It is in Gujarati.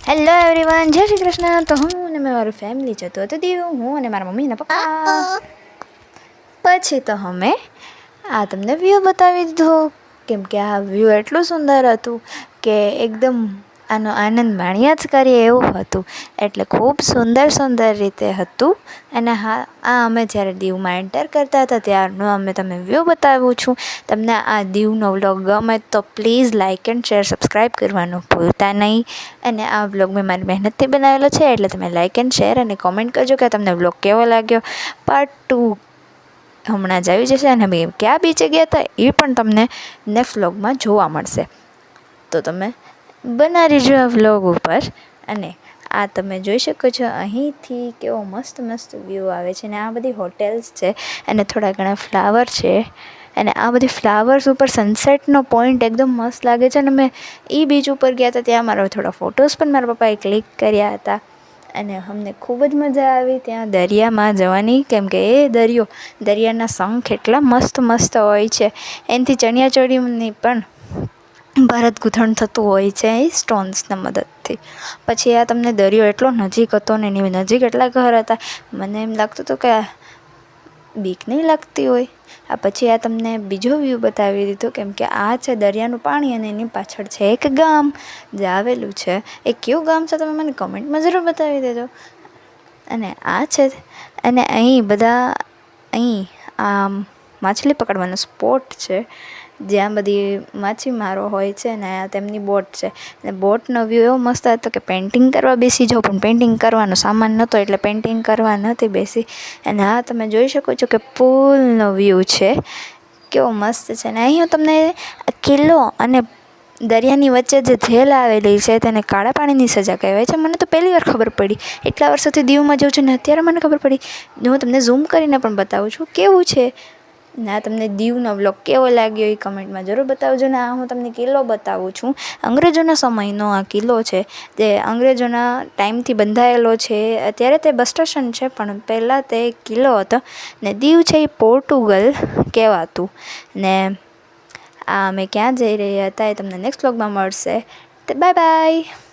હેલો એવરીવન, જય શ્રી કૃષ્ણ. તો હું અને મારું ફેમિલી જતો હતો દીવ, હું અને મારા મમ્મી ને પપ્પા. પછી તો અમે તમને વ્યૂ બતાવી દીધો, કેમ કે આ વ્યૂ એટલું સુંદર હતું કે એકદમ આનો આનંદ માણ્યા જ કરીએ એવું હતું. એટલે ખૂબ સુંદર રીતે હતું. અને હા, અમે જ્યારે દીવમાં એન્ટર કરતા હતા ત્યારનું અમે તમને વ્યૂ બતાવું છું. તમને આ દીવનો વ્લોગ ગમે તો please like and share subscribe કરવાનું ભૂલતા નહીં. અને આ વ્લોગ મેં મારી મહેનતથી બનાવેલો છે, એટલે તમે લાઇક એન્ડ શેર અને કોમેન્ટ કરજો કે તમને વ્લોગ કેવો લાગ્યો. પાર્ટ 2 હમણાં જ આવી જશે, અને અમે કયા બીચે ગયા હતા એ પણ તમને નેક્સ્ટ વ્લોગમાં જોવા મળશે. તો તમે બના રહેજો આ વ્લોગ ઉપર. અને આ તમે જોઈ શકો છો અહીંથી કેવો મસ્ત વ્યૂ આવે છે. અને આ બધી હોટેલ્સ છે અને થોડા ઘણા ફ્લાવર છે. અને આ બધી ફ્લાવર્સ ઉપર સનસેટનો પોઈન્ટ એકદમ મસ્ત લાગે છે. અને મેં એ બીચ ઉપર ગયા હતા ત્યાં મારા થોડા ફોટોસ પણ મારા પપ્પાએ ક્લિક કર્યા હતા. અને અમને ખૂબ જ મજા આવી ત્યાં દરિયામાં જવાની, કેમ કે એ દરિયાના શંખ એટલા મસ્ત હોય છે. એનાથી ચણિયાચોળીની પણ ભરત ગૂંથણ થતું હોય છે એ સ્ટોન્સના મદદથી. પછી આ તમને દરિયો એટલો નજીક હતો ને એની નજીક એટલા ઘર હતા, મને એમ લાગતું હતું કે બીક નહીં લાગતી હોય. પછી આ તમને બીજો વ્યૂ બતાવી દીધો, કેમ કે આ છે દરિયાનું પાણી અને એની પાછળ છે એક ગામ જે આવેલું છે. એ કયું ગામ છે તમે મને કમેન્ટમાં જરૂર બતાવી દેજો. અને આ છે, અને અહીં આ માછલી પકડવાનો સ્પોટ છે, જ્યાં બધી માછીમારો હોય છે ને તેમની બોટ છે. અને બોટનો વ્યૂ એવો મસ્ત હતો કે પેઇન્ટિંગ કરવા બેસી જાઓ, પણ પેઇન્ટિંગ કરવાનો સામાન નહોતો એટલે પેઇન્ટિંગ કરવા નથી બેસી. અને હા, તમે જોઈ શકો છો કે પુલનો વ્યૂ છે, કેવો મસ્ત છે. અને અહીં હું તમને કિલ્લો અને દરિયાની વચ્ચે જે જેલ આવેલી છે તેને કાળા પાણીની સજા કહેવાય છે. મને તો પહેલી વાર ખબર પડી, એટલા વર્ષોથી દીવમાં જાઉં છું ને અત્યારે મને ખબર પડી. હું તમને ઝૂમ કરીને પણ બતાવું છું કેવું છે. ના, તમને દીવનો વ્લોગ કેવો લાગ્યો એ કમેન્ટમાં જરૂર બતાવજો. ને આ હું તમને કિલ્લો બતાવું છું. અંગ્રેજોના સમયનો આ કિલ્લો છે, જે અંગ્રેજોના ટાઈમથી બંધાયેલો છે. અત્યારે તે બસ સ્ટેશન છે, પણ પહેલાં તે કિલ્લો હતો. ને દીવ છે એ પોર્ટુગલ કહેવાતું. ને આ અમે ક્યાં જઈ રહ્યા હતા એ તમને નેક્સ્ટ વ્લોગમાં મળશે. તો બાય.